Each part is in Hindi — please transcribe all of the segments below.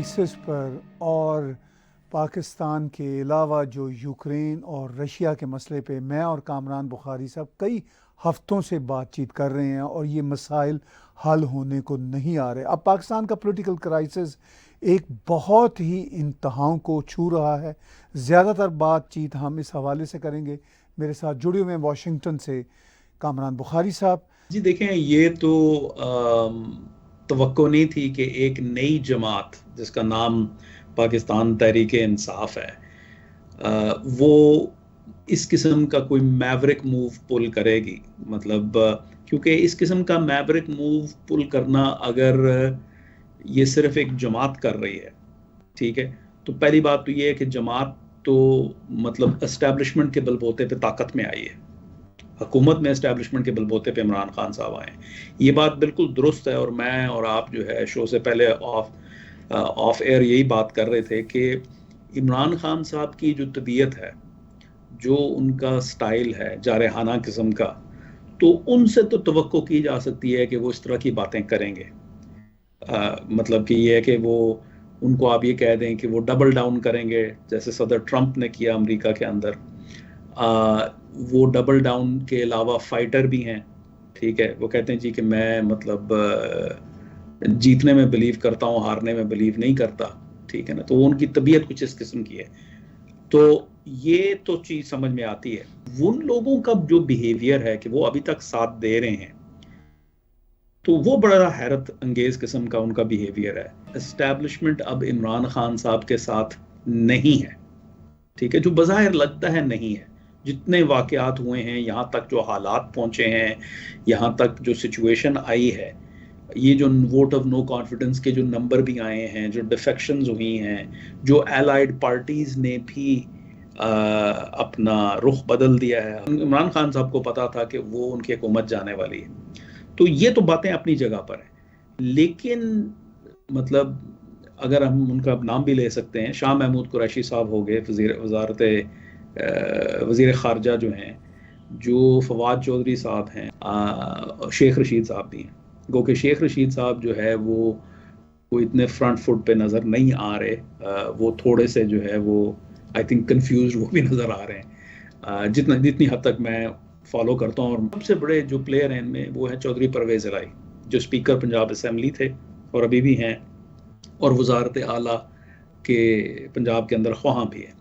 क्राइसिस पर और पाकिस्तान के अलावा जो यूक्रेन और रशिया के मसले पे मैं और कामरान बुखारी साहब कई हफ्तों से बातचीत कर रहे हैं और ये मसाइल हल होने को नहीं आ रहे। अब पाकिस्तान का पॉलिटिकल क्राइसिस एक बहुत ही इंतहाओं को छू रहा है। ज़्यादातर बातचीत हम इस हवाले से करेंगे। मेरे साथ जुड़े हुए हैं वाशिंगटन से कामरान बुखारी साहब। जी देखें, ये तो तवक्को नहीं थी कि एक नई जमात जिसका नाम पाकिस्तान तहरीक इंसाफ है, वो इस किस्म का कोई मैवरिक मूव पुल करेगी। मतलब क्योंकि इस किस्म का मैवरिक मूव पुल करना अगर ये सिर्फ एक जमात कर रही है, ठीक है, तो पहली बात तो ये है कि जमात तो मतलब एस्टैब्लिशमेंट के बलबूते पे ताकत में आई है, हुकूमत में एस्टैब्लिशमेंट के बलबूते पे इमरान खान साहब आए। ये बात बिल्कुल दुरुस्त है और मैं और आप जो है शो से पहले ऑफ एयर यही बात कर रहे थे कि इमरान खान साहब की जो तबीयत है, जो उनका स्टाइल है जारहाना किस्म का, तो उनसे तो तवक्को की जा सकती है कि वो इस तरह की बातें करेंगे। मतलब कि ये है कि वो उनको आप ये कह दें कि वो डबल डाउन करेंगे जैसे सदर ट्रंप ने किया अमेरिका के अंदर। वो डबल डाउन के अलावा फाइटर भी हैं, ठीक है। वो कहते हैं जी कि मैं मतलब जीतने में बिलीव करता हूँ, हारने में बिलीव नहीं करता, ठीक है ना। तो उनकी तबीयत कुछ इस किस्म की है, तो ये तो चीज़ समझ में आती है। उन लोगों का जो बिहेवियर है कि वो अभी तक साथ दे रहे हैं, तो वो बड़ा हैरत अंगेज किस्म का उनका बिहेवियर है। एस्टैब्लिशमेंट अब इमरान खान साहब के साथ नहीं है, ठीक है, जो बज़ाहिर लगता है नहीं है। जितने वाक़यात हुए हैं, यहाँ तक जो हालात पहुँचे हैं, यहाँ तक जो सिचुएशन आई है, ये जो वोट ऑफ नो कॉन्फिडेंस के जो नंबर भी आए हैं, जो डिफेक्शंस हुई हैं, जो एलाइड पार्टीज़ ने भी अपना रुख बदल दिया है। इमरान खान साहब को पता था कि वो उनकी हुकूमत जाने वाली है, तो ये तो बातें अपनी जगह पर हैं। लेकिन मतलब अगर हम उनका नाम भी ले सकते हैं, शाह महमूद कुरैशी साहब हो गए वज़ीर ख़ारजा जो हैं, जो फवाद चौधरी साहब हैं, शेख रशीद साहब भी हैं। गो कि शेख रशीद साहब जो है वो इतने फ्रंट फुट पे नज़र नहीं आ रहे, वो थोड़े से जो है वो आई थिंक कंफ्यूज वो भी नज़र आ रहे हैं, जितनी हद तक मैं फॉलो करता हूँ। और सबसे बड़े जो प्लेयर हैं इनमें वो हैं चौधरी परवेज़ इलाही, जो स्पीकर पंजाब असम्बली थे और अभी भी हैं, और वजारत आला के पंजाब के अंदर ख्वाहां भी है।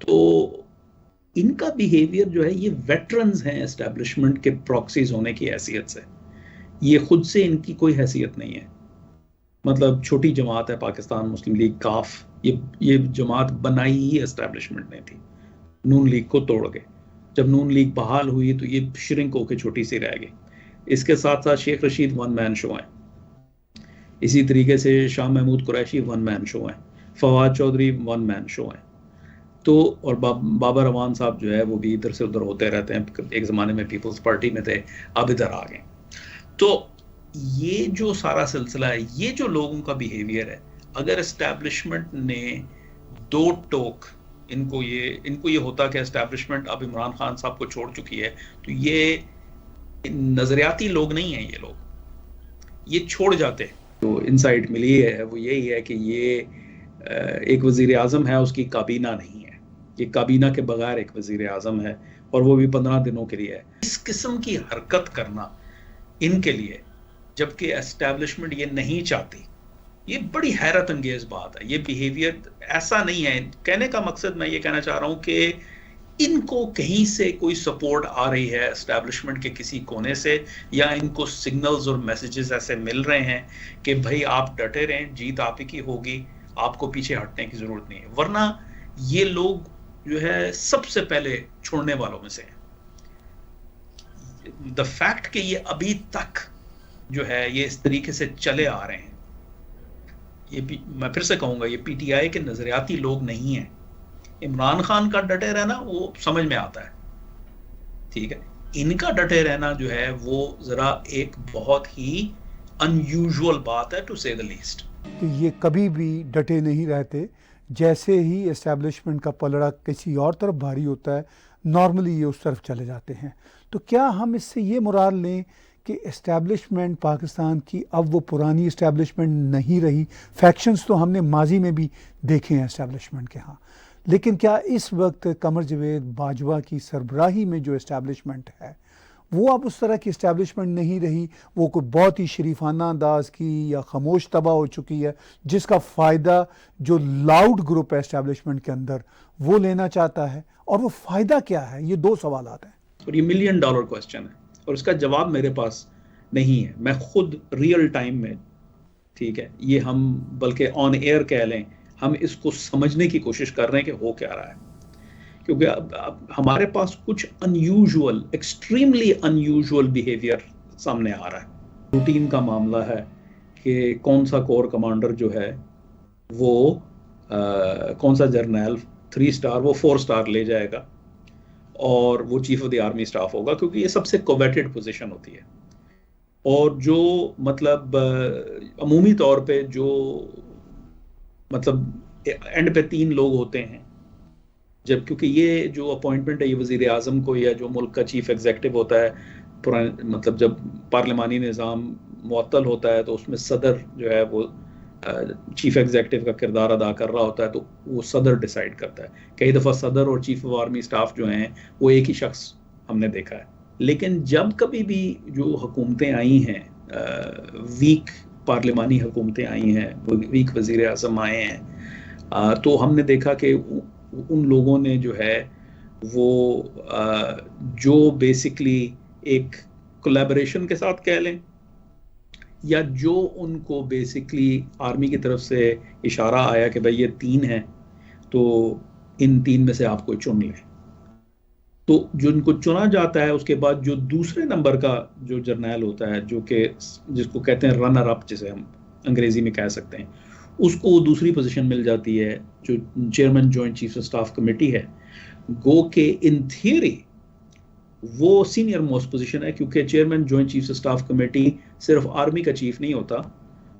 तो इनका बिहेवियर जो है, ये वेटरन्स हैं एस्टैब्लिशमेंट के प्रॉक्सीज होने की हैसियत से। ये खुद से इनकी कोई हैसियत नहीं है। मतलब छोटी जमात है पाकिस्तान मुस्लिम लीग काफ, ये जमात बनाई ही एस्टैब्लिशमेंट ने थी, नून लीग को तोड़ के। जब नून लीग बहाल हुई तो ये श्रिंक होकर छोटी सी रह गई। इसके साथ साथ Sheikh Rashid one man show है, इसी तरीके से Shah Mahmood Qureshi one man show है, Fawad Chaudhry one man show है। तो और बाबर रवान साहब जो है वो भी इधर से उधर होते रहते हैं। एक ज़माने में पीपल्स पार्टी में थे, अब इधर आ गए। तो ये जो सारा सिलसिला है, ये जो लोगों का बिहेवियर है, अगर एस्टैब्लिशमेंट ने दो टोक इनको ये होता कि एस्टैब्लिशमेंट अब इमरान खान साहब को छोड़ चुकी है, तो ये नजरियाती लोग नहीं हैं, ये लोग ये छोड़ जाते हैं। तो इनसाइट मिली है वो यही है कि ये एक वजीर आज़म है, उसकी काबीना नहीं है। ये काबीना के बगैर एक वजीर आज़म है, और वो भी 15 दिनों के लिए है। इस किस्म की हरकत करना इनके लिए, जबकि एस्टैब्लिशमेंट ये नहीं चाहती, ये बड़ी हैरत अंगेज बात है। ये बिहेवियर ऐसा नहीं है। कहने का मकसद मैं ये कहना चाह रहा हूँ कि इनको कहीं से कोई सपोर्ट आ रही है एस्टैब्लिशमेंट के किसी कोने से, या इनको सिग्नल्स और मैसेजेस ऐसे मिल रहे हैं कि भाई आप डटे रहें, जीत आप ही की होगी, आपको पीछे हटने की जरूरत नहीं है। वरना ये लोग जो है सबसे पहले छोड़ने वालों में से हैं। द फैक्ट कि ये अभी तक जो है ये इस तरीके से चले आ रहे हैं, ये मैं फिर से कहूंगा, ये पीटीआई के नजरियाती लोग नहीं हैं। इमरान खान का डटे रहना वो समझ में आता है, ठीक है। इनका डटे रहना जो है वो जरा एक बहुत ही अनयूजुअल बात है, टू से द लीस्ट। तो ये कभी भी डटे नहीं रहते। जैसे ही एस्टैब्लिशमेंट का पलड़ा किसी और तरफ भारी होता है, नॉर्मली ये उस तरफ चले जाते हैं। तो क्या हम इससे ये मुराद लें कि इस्टेब्लिशमेंट पाकिस्तान की अब वो पुरानी इस्टेब्लिशमेंट नहीं रही। फैक्शंस तो हमने माजी में भी देखे हैं इस्टेब्लिशमेंट के यहाँ, लेकिन क्या इस वक्त कमर जावेद बाजवा की सरबराही में जो इस्टेब्लिशमेंट है वो अब उस तरह की इस्टेब्लिशमेंट नहीं रही, वो कोई बहुत ही शरीफाना अंदाज की या खामोश तबाह हो चुकी है जिसका फ़ायदा जो लाउड ग्रुप है इस्टेब्लिशमेंट के अंदर वो लेना चाहता है, और वो फ़ायदा क्या है? ये दो सवाल हैं और ये $1 मिलियन क्वेश्चन है और इसका जवाब मेरे पास नहीं है। मैं खुद रियल टाइम में, ठीक है, ये हम बल्कि ऑन एयर कह लें, हम इसको समझने की कोशिश कर रहे हैं कि हो क्या रहा है, क्योंकि अब हमारे पास कुछ अनयूजुअल, एक्सट्रीमली अनयूजुअल बिहेवियर सामने आ रहा है। रूटीन का मामला है कि कौन सा कोर कमांडर जो है वो कौन सा जर्नल 3 स्टार वो 4 स्टार ले जाएगा और वो chief of the army staff होगा, क्योंकि ये सबसे कोवेटेड पोजीशन होती है। और जो मतलब अमूमी तौर पे जो मतलब एंड पे 3 लोग होते हैं, जब क्योंकि ये जो अपॉइंटमेंट है ये वजीर आजम को या जो मुल्क का चीफ एग्जीक्यूटिव होता है, पुराने मतलब जब पार्लिमानी निज़ाम मुअत्तल होता है तो उसमें सदर जो है वो चीफ एग्जीक्यूटिव का किरदार अदा कर रहा होता है, तो वो सदर डिसाइड करता है। कई दफ़ा सदर और चीफ ऑफ आर्मी स्टाफ जो हैं वो एक ही शख्स हमने देखा है। लेकिन जब कभी भी जो हुकूमतें आई हैं, वीक पार्लिमानी हुकूमतें आई हैं, वीक वजीर आज़म आए हैं, तो हमने देखा कि उन लोगों ने जो है वो जो बेसिकली एक कोलैबोरेशन के साथ कह लें या जो उनको बेसिकली आर्मी की तरफ से इशारा आया कि भाई ये 3 हैं तो इन 3 में से आप कोई चुन लें, तो जो उनको चुना जाता है उसके बाद जो दूसरे नंबर का जो जर्नल होता है जो कि जिसको कहते हैं रनर अप, जिसे हम अंग्रेजी में कह सकते हैं, उसको दूसरी पोजीशन मिल जाती है जो chairman joint chief of staff committee है। गो के इन थियरी वो सीनियर मोस्ट पोजीशन है, क्योंकि chairman joint chief of staff committee सिर्फ आर्मी का चीफ नहीं होता,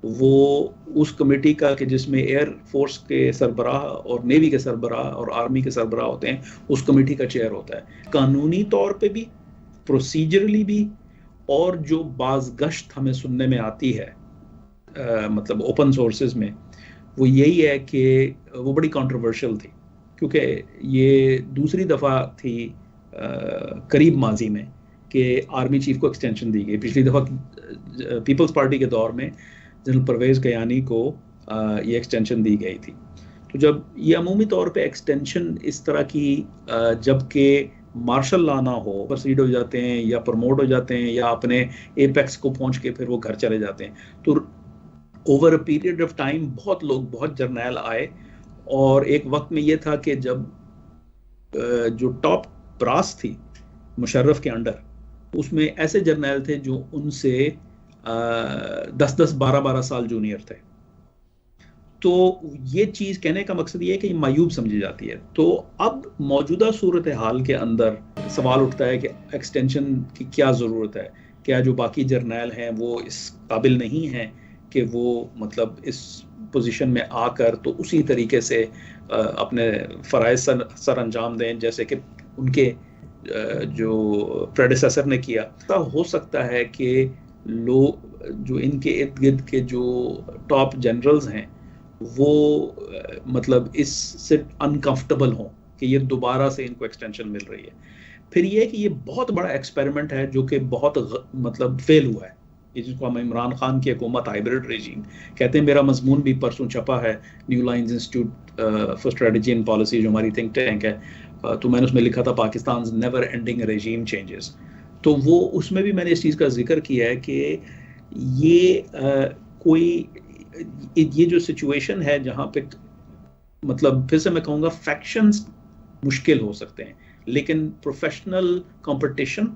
वो उस कमेटी का कि जिसमें एयर फोर्स के सरबराह और नेवी के सरबराह और आर्मी के सरबराह होते हैं, उस कमेटी का चेयर होता है। कानूनी तौर पे भी, प्रोसीजरली भी, और जो बाज़ गश्त हमें सुनने में आती है मतलब ओपन सोर्सेज में, वो यही है कि वो बड़ी कंट्रोवर्शियल थी, क्योंकि ये दूसरी दफ़ा थी करीब माजी में कि आर्मी चीफ को एक्सटेंशन दी गई। पिछली दफ़ा पीपल्स पार्टी के दौर में जनरल परवेज़ कयानी को ये एक्सटेंशन दी गई थी। तो जब ये अमूमी तौर पे एक्सटेंशन इस तरह की जबकि मार्शल लॉ ना हो, प्रोसीड हो जाते हैं या प्रमोट हो जाते हैं या अपने एपेक्स को पहुंच के फिर वो घर चले जाते हैं, तो over a period of time बहुत लोग, बहुत जर्नैल आए, और एक वक्त में ये था कि जब जो टॉप ब्रास थी मुशर्रफ के अंडर, उसमें ऐसे जर्नैल थे जो उनसे 10-10, 12-12 साल जूनियर थे। तो ये चीज़ कहने का मकसद ये है कि ये मायूब समझी जाती है। तो अब मौजूदा सूरत हाल के अंदर सवाल उठता है कि एक्सटेंशन की क्या ज़रूरत है, क्या जो बाकी जर्नैल हैं वो इस काबिल नहीं हैं कि वो मतलब इस पोजीशन में आकर तो उसी तरीके से अपने फ़राइज़ सर अंजाम दें जैसे कि उनके जो प्रेडेसेसर ने किया। तो हो सकता है कि लोग जो इनके इर्द गिर्द के जो टॉप जनरल्स हैं वो मतलब इससे अनकंफर्टेबल हों कि ये दोबारा से इनको एक्सटेंशन मिल रही है। फिर ये कि ये बहुत बड़ा एक्सपेरिमेंट है जो कि बहुत मतलब फेल हुआ है, ये जिसको हम इमरान खान की हुकूमत हाइब्रिड रेजीम कहते हैं। मेरा मजमून भी परसों छपा है new lines institute for strategy and policy, जो हमारी थिंक टैंक है, तो मैंने उसमें लिखा था Pakistan never ending regime changes. तो वो उसमें भी मैंने इस चीज़ का जिक्र किया है कि ये ये जो सिचुएशन है जहाँ पे मतलब फिर से मैं कहूँगा फैक्शंस मुश्किल हो सकते हैं, लेकिन प्रोफेशनल कंपटीशन,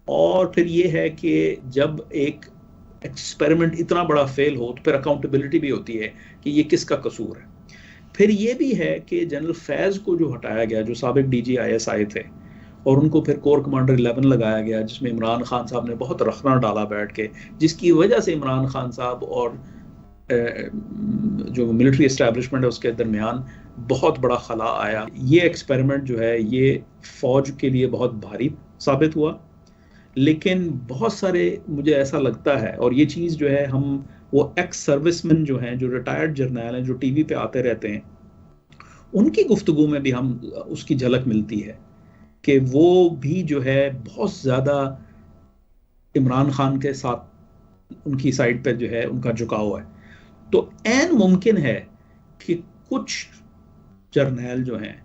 और फिर ये है कि जब एक एक्सपेरिमेंट इतना बड़ा फेल हो तो फिर अकाउंटेबिलिटी भी होती है कि ये किसका कसूर है। फिर ये भी है कि जनरल फैज़ को जो हटाया गया, जो साबिक DGIS आए थे, और उनको फिर कोर कमांडर 11 लगाया गया, जिसमें इमरान खान साहब ने बहुत रखना डाला बैठ के, जिसकी वजह से इमरान खान साहब और जो मिलिट्री एस्टैब्लिशमेंट है उसके दरमियान बहुत बड़ा खला आया। ये एक्सपेरिमेंट जो है ये फ़ौज के लिए बहुत भारी साबित हुआ, लेकिन बहुत सारे मुझे ऐसा लगता है, और ये चीज़ जो है हम वो एक्स सर्विसमैन जो हैं, जो रिटायर्ड जर्नैल हैं, जो टीवी पे आते रहते हैं, उनकी गुफ्तगू में भी हम उसकी झलक मिलती है कि वो भी जो है बहुत ज़्यादा इमरान खान के साथ उनकी साइड पे जो है उनका झुकाव है। तो ऐन मुमकिन है कि कुछ जर्नैल जो हैं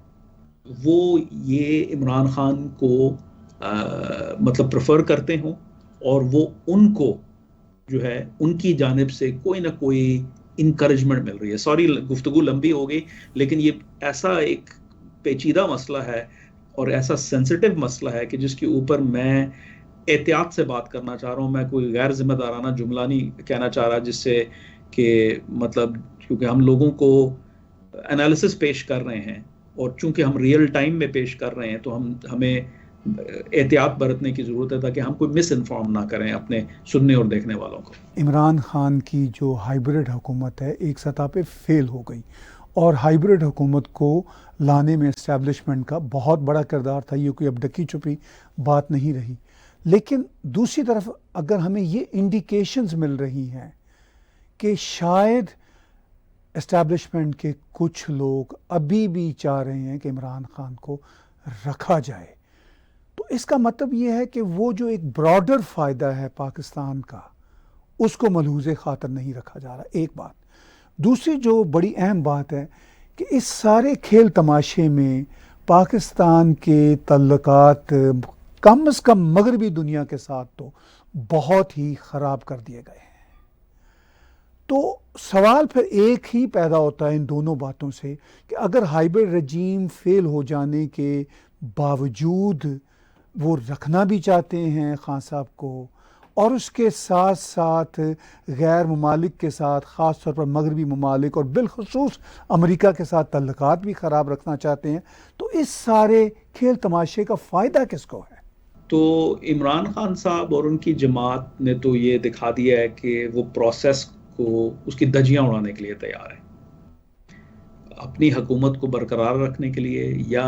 वो ये इमरान खान को मतलब प्रेफर करते हों, और वो उनको जो है उनकी जानिब से कोई ना कोई इनकरेजमेंट मिल रही है। सॉरी गुफ्तगू लंबी हो गई, लेकिन ये ऐसा एक पेचीदा मसला है और ऐसा सेंसिटिव मसला है कि जिसके ऊपर मैं एहतियात से बात करना चाह रहा हूँ। मैं कोई गैर जिम्मेदाराना जुमला नहीं कहना चाह रहा, जिससे कि मतलब क्योंकि हम लोगों को एनालिसिस पेश कर रहे हैं और चूंकि हम रियल टाइम में पेश कर रहे हैं, तो हमें एहतियात बरतने की ज़रूरत है ताकि हम कोई मिस इन्फॉर्म ना करें अपने सुनने और देखने वालों को। इमरान खान की जो हाइब्रिड हुकूमत है एक सतह पे फेल हो गई, और हाइब्रिड हुकूमत को लाने में इस्टेब्लिशमेंट का बहुत बड़ा किरदार था। ये कोई अब ढकी छुपी बात नहीं रही। लेकिन दूसरी तरफ अगर हमें ये इंडिकेशंस मिल रही हैं कि शायद इस्टेब्लिशमेंट के कुछ लोग अभी भी चाह रहे हैं कि इमरान खान को रखा जाए, तो इसका मतलब ये है कि वो जो एक ब्रॉडर फ़ायदा है पाकिस्तान का, उसको मलहूज़े खातर नहीं रखा जा रहा। एक बात। दूसरी जो बड़ी अहम बात है कि इस सारे खेल तमाशे में पाकिस्तान के तल्लुकात कम से कम मगरबी दुनिया के साथ तो बहुत ही ख़राब कर दिए गए हैं। तो सवाल फिर एक ही पैदा होता है इन दोनों बातों से कि अगर हाइब्रिड रजीम फेल हो जाने के बावजूद वो रखना भी चाहते हैं खान साहब को, और उसके साथ साथ गैर ममालिक के साथ, ख़ास तौर पर मगरबी ममालिक और बिलखुसूस अमेरिका के साथ तल्लुकात भी ख़राब रखना चाहते हैं, तो इस सारे खेल तमाशे का फ़ायदा किसको है? तो इमरान खान साहब और उनकी जमात ने तो ये दिखा दिया है कि वो प्रोसेस को उसकी धज्जियां उड़ाने के लिए तैयार है, अपनी हुकूमत को बरकरार रखने के लिए या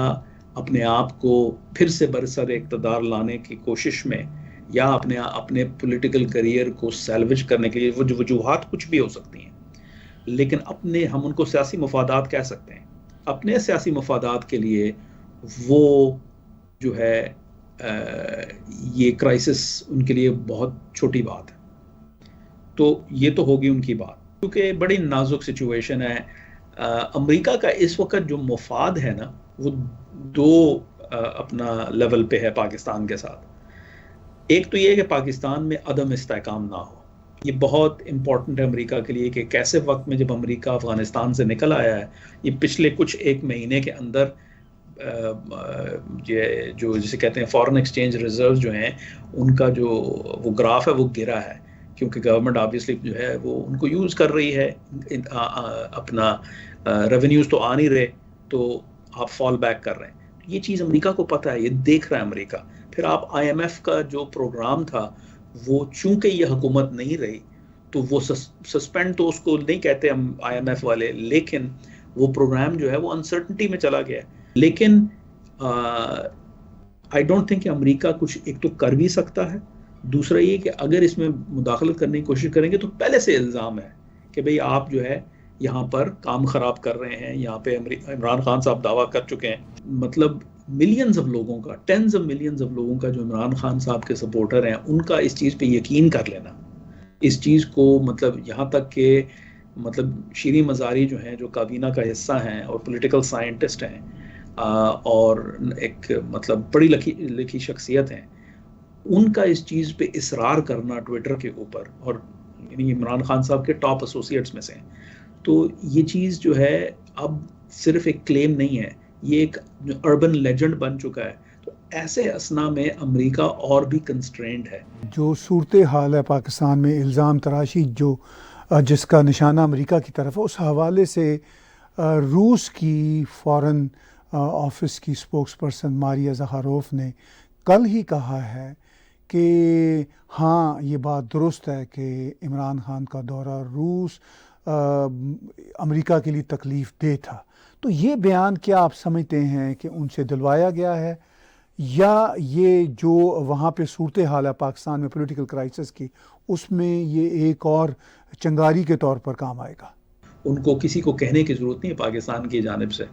अपने आप को फिर से बरसर इक़्तिदार लाने की कोशिश में, या अपने पॉलिटिकल करियर को सैल्वेज करने के लिए। वो वजूहात कुछ भी हो सकती हैं, लेकिन हम उनको सियासी मफादात कह सकते हैं। अपने सियासी मफादात के लिए वो जो है ये क्राइसिस उनके लिए बहुत छोटी बात है। तो ये तो होगी उनकी बात, क्योंकि बड़ी नाजुक सिचुएशन है। अमेरिका का इस वक्त जो मफाद है ना, वो दो अपना लेवल पे है पाकिस्तान के साथ। एक तो ये है कि पाकिस्तान में अदम इस्तेहकाम ना हो। ये बहुत इंपॉर्टेंट है अमेरिका के लिए कि कैसे वक्त में जब अमेरिका अफगानिस्तान से निकल आया है, ये पिछले कुछ एक महीने के अंदर ये जो जिसे कहते हैं फॉरेन एक्सचेंज रिजर्व जो हैं, उनका जो वो ग्राफ है वो गिरा है, क्योंकि गवर्नमेंट ऑब्वियसली जो है वो उनको यूज़ कर रही है। अपना रेवेन्यूज़ तो आ नहीं रहे, तो आप फॉल बैक कर रहे हैं। ये चीज़ अमेरिका को पता है, ये देख रहा है अमेरिका। फिर आप IMF का जो प्रोग्राम था, वो चूंकि ये हुकूमत नहीं रही, तो वो सस्पेंड तो उसको नहीं कहते हम IMF वाले, लेकिन वो प्रोग्राम जो है वो अनसर्टनिटी में चला गया। लेकिन आई डोंट थिंक कि अमेरिका कुछ एक तो कर भी सकता है। दूसरा ये कि अगर इसमें मुदाखलत करने की कोशिश करेंगे तो पहले से इल्ज़ाम है कि भाई आप जो है यहाँ पर काम ख़राब कर रहे हैं। यहाँ पे इमरान खान साहब दावा कर चुके हैं, मतलब मिलियंस ऑफ लोगों का, टेंस ऑफ मिलियंस ऑफ लोगों का जो इमरान खान साहब के सपोर्टर हैं, उनका इस चीज़ पे यकीन कर लेना, इस चीज़ को मतलब यहाँ तक कि मतलब शीरी मज़ारी जो हैं, जो काबीना का हिस्सा हैं और पॉलिटिकल साइंटिस्ट हैं और एक मतलब बड़ी लिखी शख्सियत हैं, उनका इस चीज़ पे इसरार करना ट्विटर के ऊपर, और यानी इमरान खान साहब के टॉप एसोसिएट्स में से हैं। तो ये चीज़ जो है अब सिर्फ एक क्लेम नहीं है, ये एक जो अर्बन लेजेंड बन चुका है। तो ऐसे असना में अमेरिका और भी कंस्ट्रेंड है। जो सूरत हाल है पाकिस्तान में, इल्ज़ाम तराशी जो जिसका निशाना अमेरिका की तरफ है, उस हवाले से रूस की फॉरेन ऑफिस की स्पोक्सपर्सन मारिया ज़खारोफ ने कल ही कहा है कि हाँ, ये बात दुरुस्त है कि इमरान खान का दौरा रूस अमेरिका के लिए तकलीफ़ दे था। तो ये बयान क्या आप समझते हैं कि उनसे दिलवाया गया है, या ये जो वहाँ पे सूरत हाल है पाकिस्तान में पॉलिटिकल क्राइसिस की, उसमें ये एक और चंगारी के तौर पर काम आएगा? उनको किसी को कहने की ज़रूरत नहीं है पाकिस्तान की जानिब से,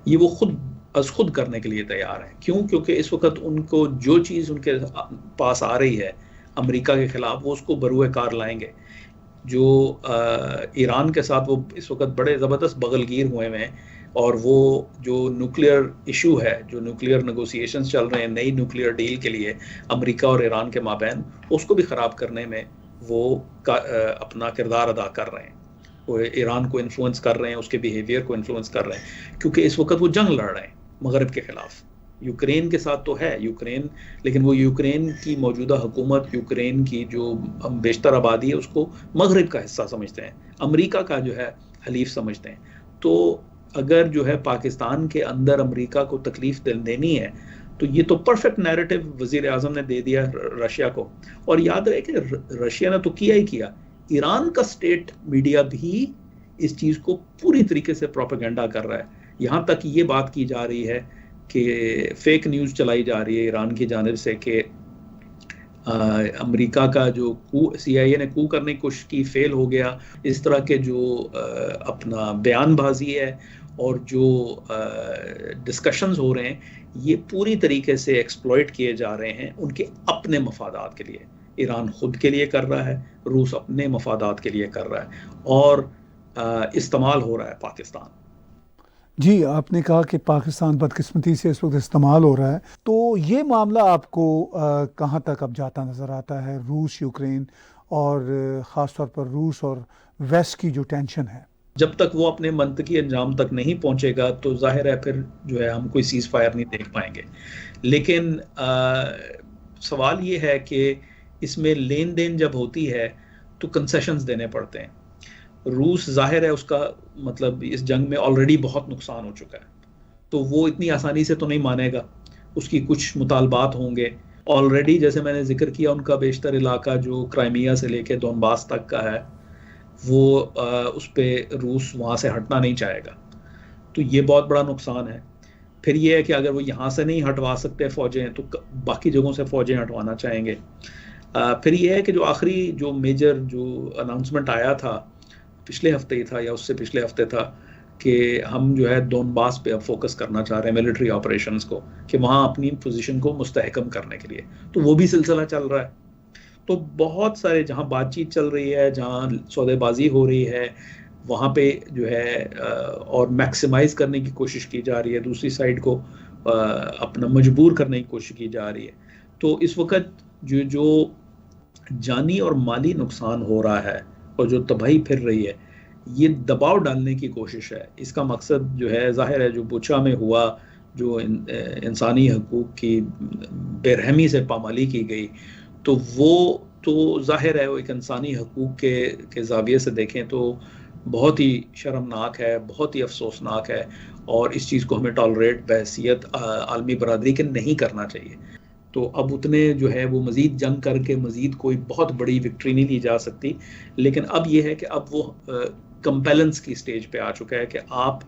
ये वो खुद करने के लिए तैयार हैं। क्यों? क्योंकि इस वक्त उनको जो चीज़ उनके पास आ रही है अमेरिका के ख़िलाफ़, वो उसको बरूए कार लाएंगे। जो ईरान के साथ वो इस वक्त बड़े ज़बरदस्त बगलगीर हुए हैं, और वो जो न्यूक्लियर इशू है, जो न्यूक्लियर नेगोशिएशंस चल रहे हैं नई न्यूक्लियर डील के लिए अमेरिका और ईरान के माबैन, उसको भी ख़राब करने में वो अपना किरदार अदा कर रहे हैं। वो ईरान को इन्फ्लुएंस कर रहे हैं, उसके बिहेवियर को इन्फ्लुएंस कर रहे हैं, क्योंकि इस वक्त वो जंग लड़ रहे हैं मगरब के ख़िलाफ़। यूक्रेन के साथ तो है यूक्रेन, लेकिन वो यूक्रेन की मौजूदा हुकूमत, यूक्रेन की जो बेशतर आबादी है, उसको मगरब का हिस्सा समझते हैं, अमेरिका का जो है हलीफ समझते हैं। तो अगर जो है पाकिस्तान के अंदर अमेरिका को तकलीफ देनी है, तो ये तो परफेक्ट नैरेटिव वज़ीर आज़म ने दे दिया रशिया को। और याद रहे कि रशिया ने तो किया ही किया, ईरान का स्टेट मीडिया भी इस चीज़ को पूरी तरीके से प्रोपेगेंडा कर रहा है। यहाँ तक ये बात की जा रही है कि फेक न्यूज़ चलाई जा रही है ईरान की जानिब से कि अमेरिका का जो CIA ने कू करने की कोशिश की, फेल हो गया। इस तरह के जो अपना बयानबाजी है और जो डिस्कशंस हो रहे हैं, ये पूरी तरीके से एक्सप्लॉइट किए जा रहे हैं उनके अपने मफादात के लिए। ईरान खुद के लिए कर रहा है, रूस अपने मफादात के लिए कर रहा है, और इस्तेमाल हो रहा है पाकिस्तान। जी, आपने कहा कि पाकिस्तान बदकिस्मती से इस वक्त इस्तेमाल हो रहा है, तो ये मामला आपको कहाँ तक अब जाता नज़र आता है? रूस यूक्रेन और ख़ास तौर पर रूस और वेस्ट की जो टेंशन है, जब तक वो अपने मंतकी अंजाम तक नहीं पहुंचेगा तो जाहिर है फिर जो है हम कोई सीज़ फायर नहीं देख पाएंगे। लेकिन सवाल ये है कि इसमें लेन देन जब होती है तो कंसेशंस देने पड़ते हैं। रूस जाहिर है उसका मतलब इस जंग में ऑलरेडी बहुत नुकसान हो चुका है, तो वो इतनी आसानी से तो नहीं मानेगा, उसकी कुछ मुतालबात होंगे। ऑलरेडी जैसे मैंने जिक्र किया, उनका बेशतर इलाका जो क्राइमिया से लेके दोनबास तक का है, वो उस पर रूस वहाँ से हटना नहीं चाहेगा, तो ये बहुत बड़ा नुकसान है। फिर ये है कि अगर वो यहाँ से नहीं हटवा सकते फ़ौजें, तो बाकी जगहों से फ़ौजें हटवाना चाहेंगे। फिर ये है कि जो आखिरी जो मेजर जो अनाउंसमेंट आया था, पिछले हफ्ते ही था या उससे पिछले हफ्ते था, कि हम जो है दोनबास पे अब फोकस करना चाह रहे हैं मिलिट्री ऑपरेशंस को, कि वहाँ अपनी पोजीशन को मुस्तहकम करने के लिए, तो वो भी सिलसिला चल रहा है। तो बहुत सारे जहाँ बातचीत चल रही है, जहाँ सौदेबाजी हो रही है, वहाँ पे जो है और मैक्सिमाइज़ करने की कोशिश की जा रही है, दूसरी साइड को अपना मजबूर करने की कोशिश की जा रही है। तो इस वक्त जो जानी और माली नुकसान हो रहा है और जो तबाही फिर रही है, ये दबाव डालने की कोशिश है। इसका मकसद जो है ज़ाहिर है, जो बुचा में हुआ, जो इंसानी हकूक़ की बेरहमी से पामाली की गई, तो वो तो ज़ाहिर है वो एक इंसानी हकूक़ के ज़ाविये से देखें तो बहुत ही शर्मनाक है, बहुत ही अफसोसनाक है, और इस चीज़ को हमें टॉलरेट बहैसियत आलमी बरादरी के नहीं करना चाहिए। तो अब उतने जो है वो मज़ीद जंग करके मज़ीद कोई बहुत बड़ी विक्ट्री नहीं ली जा सकती, लेकिन अब ये है कि अब वो कंपेलेंस की स्टेज पे आ चुका है कि आप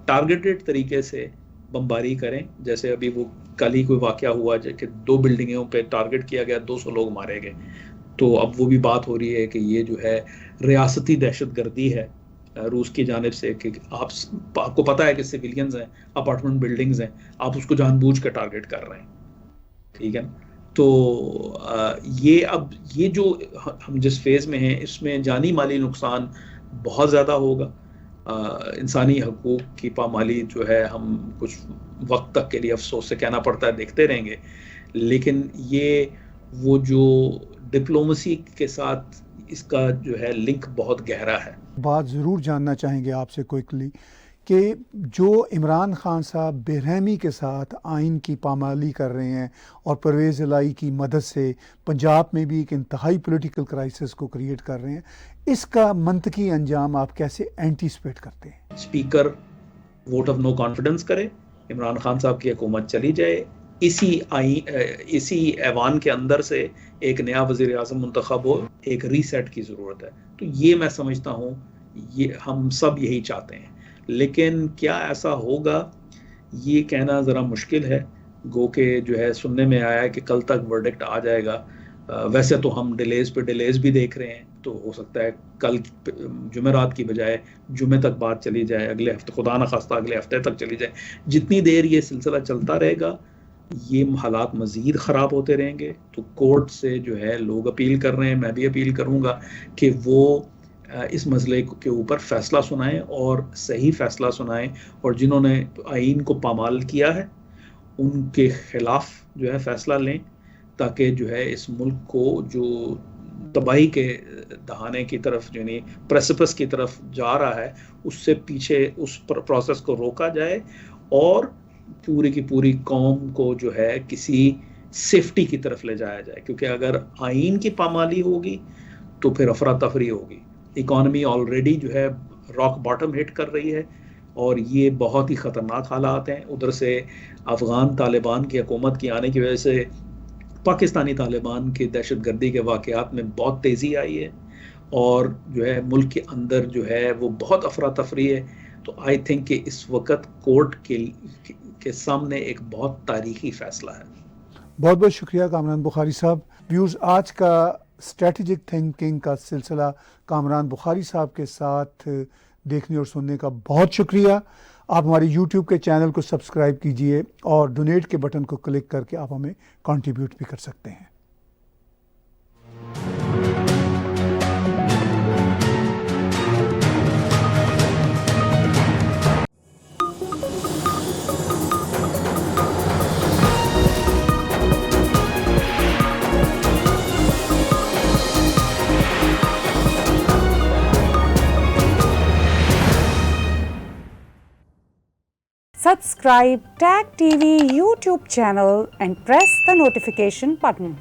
टारगेटेड तरीके से बमबारी करें। जैसे अभी वो कल ही कोई वाक़या हुआ कि 2 बिल्डिंगों पे टारगेट किया गया, 200 लोग मारे गए। तो अब वो भी बात हो रही है कि ये जो है रियासती दहशतगर्दी है रूस की जानिब से, कि आपको पता है कि सिविलियंस हैं, अपार्टमेंट बिल्डिंग्स हैं, आप उसको जानबूझ कर टारगेट कर रहे हैं, ठीक है। तो ये जो हम जिस फेज़ में हैं, इसमें जानी माली नुकसान बहुत ज़्यादा होगा। इंसानी हकूक़ की पामाली जो है हम कुछ वक्त तक के लिए अफसोस से कहना पड़ता है देखते रहेंगे, लेकिन ये वो जो डिप्लोमेसी के साथ इसका जो है लिंक बहुत गहरा है। बात ज़रूर जानना चाहेंगे आपसे क्विकली कि जो इमरान खान साहब बेरहमी के साथ आइन की पामाली कर रहे हैं और परवेज़ इलाही की मदद से पंजाब में भी एक इंतहाई पॉलिटिकल क्राइसिस को क्रिएट कर रहे हैं, इसका मंतकी अंजाम आप कैसे एंटीसिपेट करते हैं? Speaker vote of no confidence करे, इमरान खान साहब की हुकूमत चली जाए, इसी ऐवान के अंदर से एक नया वज़ीर आज़म मुंतखब हो, एक रीसेट की ज़रूरत है। तो ये मैं समझता हूँ, ये हम सब यही चाहते हैं, लेकिन क्या ऐसा होगा ये कहना ज़रा मुश्किल है। गो के जो है सुनने में आया है कि कल तक वर्डिक्ट आ जाएगा। वैसे तो हम डिलेज पे डिलेज भी देख रहे हैं, तो हो सकता है कल जुमेरात की बजाय जुमे तक बात चली जाए, अगले हफ्ते, खुदा न खास्ता अगले हफ्ते तक चली जाए। जितनी देर ये सिलसिला चलता रहेगा ये हालात मज़ीद ख़राब होते रहेंगे। तो कोर्ट से जो है लोग अपील कर रहे हैं, मैं भी अपील करूँगा कि वो इस मसले के ऊपर फ़ैसला सुनाएं और सही फ़ैसला सुनाएं, और जिन्होंने आइन को पामाल किया है उनके ख़िलाफ़ जो है फ़ैसला लें, ताकि जो है इस मुल्क को जो तबाही के दहाने की तरफ, यानी प्रेसिपिस की तरफ जा रहा है, उससे पीछे उस प्रोसेस को रोका जाए और पूरी की पूरी कौम को जो है किसी सेफ्टी की तरफ ले जाया जाए। क्योंकि अगर आइन की पामाली होगी तो फिर अफरा तफरी होगी। इकॉनमी ऑलरेडी जो है रॉक बॉटम हिट कर रही है और ये बहुत ही ख़तरनाक हालात हैं। उधर से अफ़गान तालिबान की हुकूमत की आने की वजह से पाकिस्तानी तालिबान के दहशतगर्दी के वाक़यात में बहुत तेज़ी आई है और जो है मुल्क के अंदर जो है वो बहुत अफरा तफरी है। तो आई थिंक कि इस वक्त कोर्ट के सामने एक बहुत तारीखी फ़ैसला है। बहुत बहुत शुक्रिया कामरान बुखारी साहब। व्यूज़, आज का स्ट्रेटजिक थिंकिंग का सिलसिला कामरान बुखारी साहब के साथ देखने और सुनने का बहुत शुक्रिया। आप हमारे YouTube के चैनल को सब्सक्राइब कीजिए और डोनेट के बटन को क्लिक करके आप हमें कंट्रीब्यूट भी कर सकते हैं। Subscribe TAG TV YouTube channel and press the notification button.